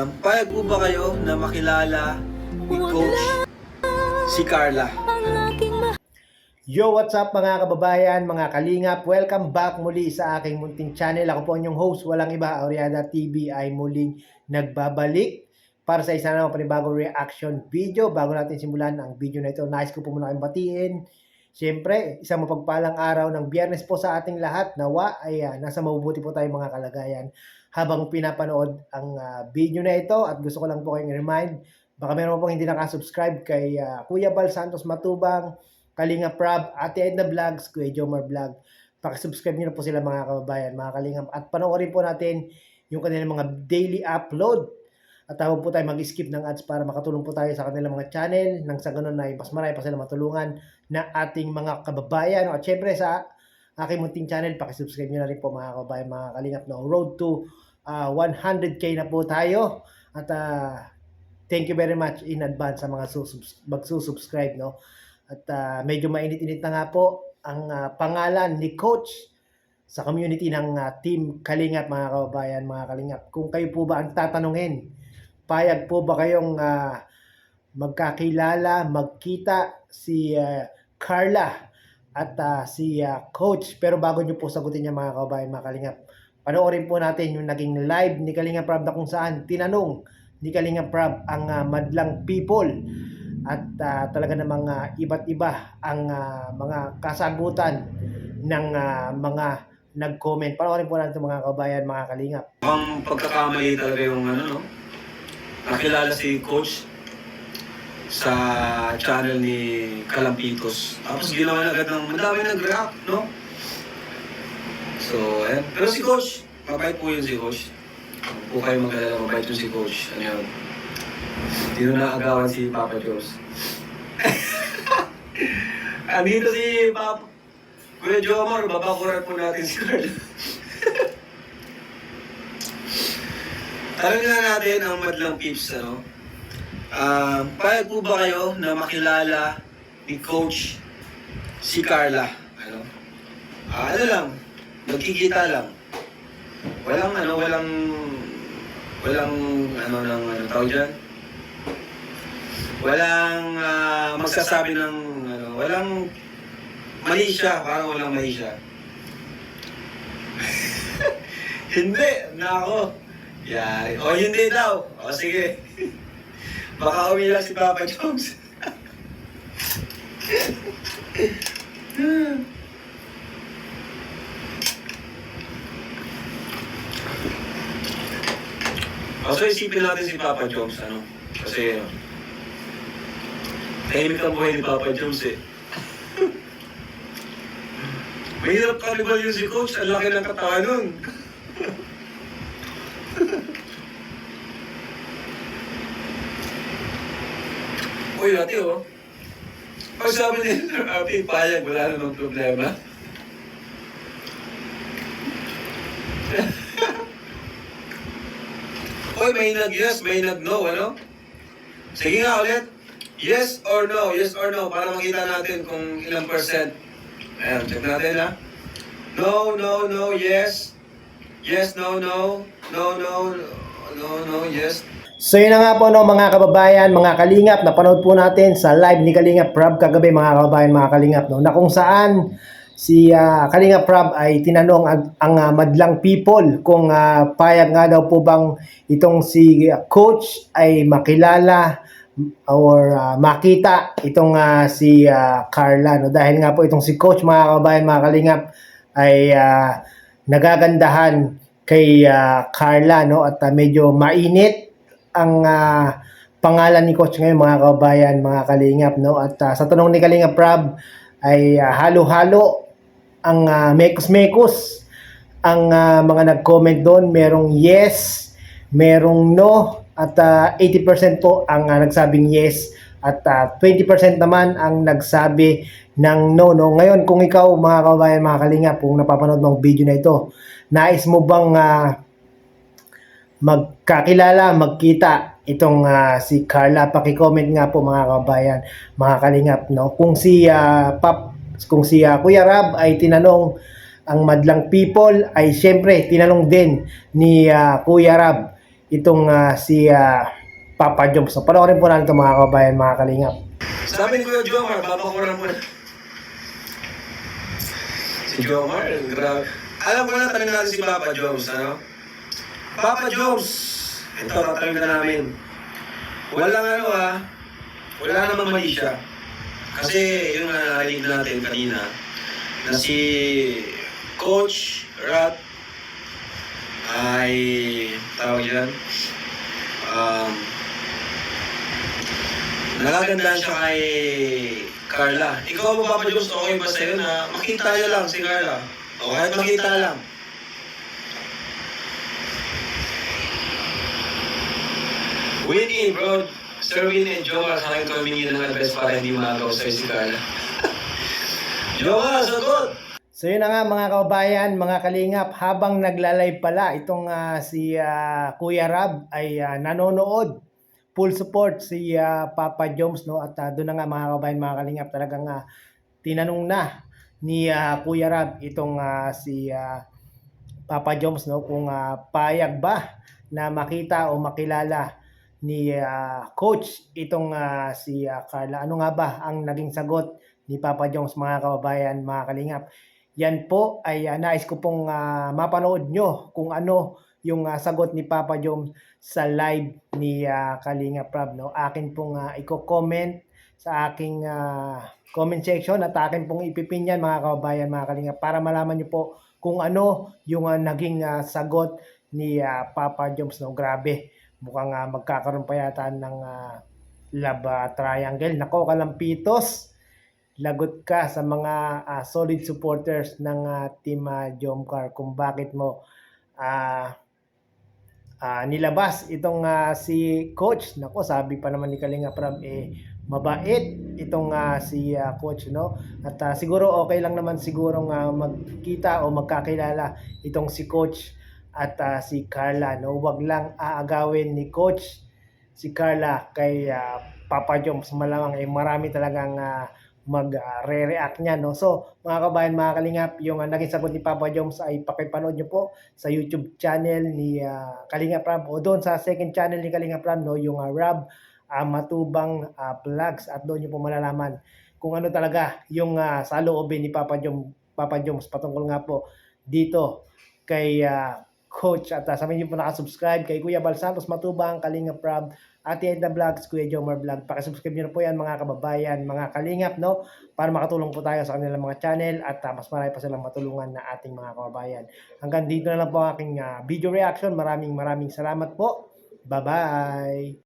Payag po ba kayo na makilala ni Coach si Carla? Yo, what's up mga kababayan, mga kalingap? Welcome back muli sa aking munting channel. Ako po ang inyong host, walang iba, Oriada TV ay muling nagbabalik para sa isa namang panibagong reaction video. Bago natin simulan ang video na ito, nais ko po muna kayong batiin. Siyempre, isang mapagpalang araw ng Biyernes po sa ating lahat. Nawa ay nasa mabubuti po tayong mga kalagayan habang pinapanood ang video na ito. At gusto ko lang po kayong remind, baka meron po hindi nakasubscribe kay Kuya Bal Santos Matubang, Kalinga Prab, Ate Edna Vlogs, Kuya Jomar Vlog. Pakisubscribe nyo na po sila mga kababayan, mga kalingap. At panoorin po natin yung kanilang mga daily upload. At huwag po tayo mag-skip ng ads para makatulong po tayo sa kanilang mga channel. Nang sa ganun ay mas marami pa sila matulungan na ating mga kababayan. At syempre sa aking munting channel, pakisubscribe nyo na rin po mga kababayan, mga kalingap. No? Road to 100k na po tayo. At thank you very much in advance sa mga magsusubscribe. No? At medyo mainit-init na nga po ang pangalan ni Coach sa community ng Team Kalingap, mga kababayan, mga kalingap. Kung kayo po ba ang tatanungin, payag po ba kayong magkakilala, magkita si Carla at si Coach? Pero bago nyo po sagutin niya mga kababayan, mga kalingap, panoorin po natin yung naging live ni Kalinga Prab na kung saan tinanong ni Kalinga Prab ang madlang people. At talaga namang iba't iba ang mga kasagutan ng mga nag-comment. Panoorin po natin mga kabayan, mga kalingap. Ang pagkakamali talaga yung no? Nakilala si Coach sa channel ni Kalampitos. Tapos ginawa na agad ng madami nag-react, no? So, ayan. Pero si Coach, mabait po yun si Coach. Huwag po kayo mag-alala, mabait yun si Coach. Ano yun? Hindi na naagawan si Papa Jones. Andito si Papa Kuya Jomar, babakurat po natin si Carla. Tanong na natin ang madlang peeps, ano? Payag po ba kayo na makilala ni Coach si Carla? Ano? Ano lang, magkikita lang. Walang tawag dyan? Walang magsasabi ng, walang mali siya, parang walang mali siya. Hindi, nako. Yan. O hindi daw. O sige. Baka umiyak si Papa Jones. So isipin natin si Papa Jones, ano? Kasi tahimik ang buhay ni Papa Jones eh. Mahirap karibal yun si Coach, ang laki ng katawan nun. Uy, ate oh. Pag sabi niya, ate, payag, wala namang problema. Uy, may nag-yes, may nag-no, ano? Sige nga ulit. Yes or no? Yes or no? Para makita natin kung ilang percent. Ayan, check natin ha. No, no, no, yes. Yes, no, no. No, no, no, no, yes. So yun na nga po no, mga kababayan, mga kalingap, napanood po natin sa live ni Kalinga Prab kagabi mga kababayan, mga kalingap, no, na kung saan si Kalinga Prab ay tinanong ang madlang people kung payag nga daw po bang itong si Coach ay makilala or makita itong si Carla, no? Dahil nga po itong si Coach, mga kababayan, mga kalingap, ay nagagandahan kay Carla, no? At medyo mainit ang pangalan ni Coach ngayon, mga kababayan, mga kalingap, no? At sa tanong ni Kalinga Prab ay halo-halo ang mekos-mekos ang mga nag-comment doon. Merong yes, merong no, at 80% po ang nagsabing yes at 20% naman ang nagsabi ng no, no. Ngayon, kung ikaw mga kababayan, mga kalingap, kung napapanood mo ang video na ito, nais mo bang magkakilala, magkita itong si Carla? Paki-comment nga po mga kababayan, mga kalingap, no? Kung si Kuya Rab ay tinanong ang madlang people, ay siyempre tinanong din ni Kuya Rab itong si Papa Joms. So, panoorin po natin ito mga kababayan, mga kalingap. Sabi ni Kuya Jomar, papakuran mo na. Si Jomar, grabe. Alam ko na, tanong natin si Papa Joms, ano? Papa Joms, ito, tatanong na namin. Walang wala namang mali siya. Kasi yung narinig natin kanina, na si Coach Rat ay, tawag yan, nagagandaan siya kay Carla. Ikaw ba, Papa Jones, okay ba sa'yo na makita niya lang si Carla? O kahit makita lang. Winnie, bro. Sir Winnie and Joel, sa akin ko humingi ng advice para hindi magaw sa'yo si Carla. Joel, sagot! So yun na nga mga kababayan, mga kalingap, habang naglalay pala itong si Kuya Rab ay nanonood. Full support si Papa Joms, no? At doon na nga mga kababayan, mga kalingap, talagang tinanong na ni Kuya Rab itong si Papa Joms, no, kung payag ba na makita o makilala ni Coach itong si Carla. Ano nga ba ang naging sagot ni Papa Joms, mga kababayan, mga kalingap? Yan po ay nais ko pong mapanood nyo kung ano yung sagot ni Papa Joms sa live ni Kalinga Prab, no? Akin pong i-comment sa aking comment section at akin pong ipipin yan mga kababayan, mga Kalinga, para malaman nyo po kung ano yung naging sagot ni Papa Joms, no? Grabe, mukhang magkakaroon pa yata ng love triangle. Nako, Kalampitos, lagot ka sa mga solid supporters ng Team Jomcar kung bakit mo nilabas itong si Coach. Nako, sabi pa naman ni Kalinga Prab, mabait itong si Coach, no? At siguro okay lang naman sigurong magkita o magkakilala itong si Coach at si Carla, no? Wag lang aagawin ni Coach si Carla kay Papa Joms. Malamang marami talagang mag-re-react niya, no? So, mga kabayan, mga kalingap, yung naging sagot ni Papa Joms ay pakipanood nyo po sa YouTube channel ni Kalingap Rab o doon sa second channel ni Kalingap Rab, no? Yung Rab Matubang Vlogs, at doon nyo po malalaman kung ano talaga yung saloobin ni Papa Joms patungkol nga po dito kay Coach. At sabihin nyo po nakasubscribe kay Kuya Bal Santos Matubang, Kalingap Rab, Ate Edna Vlogs, Kuya Jomar Vlog. Pakisubscribe nyo na po yan mga kababayan, mga kalingap, no? Para makatulong po tayo sa kanilang mga channel at mas marami pa silang matulungan na ating mga kababayan. Hanggang dito na lang po ang aking video reaction. Maraming salamat po. Bye-bye!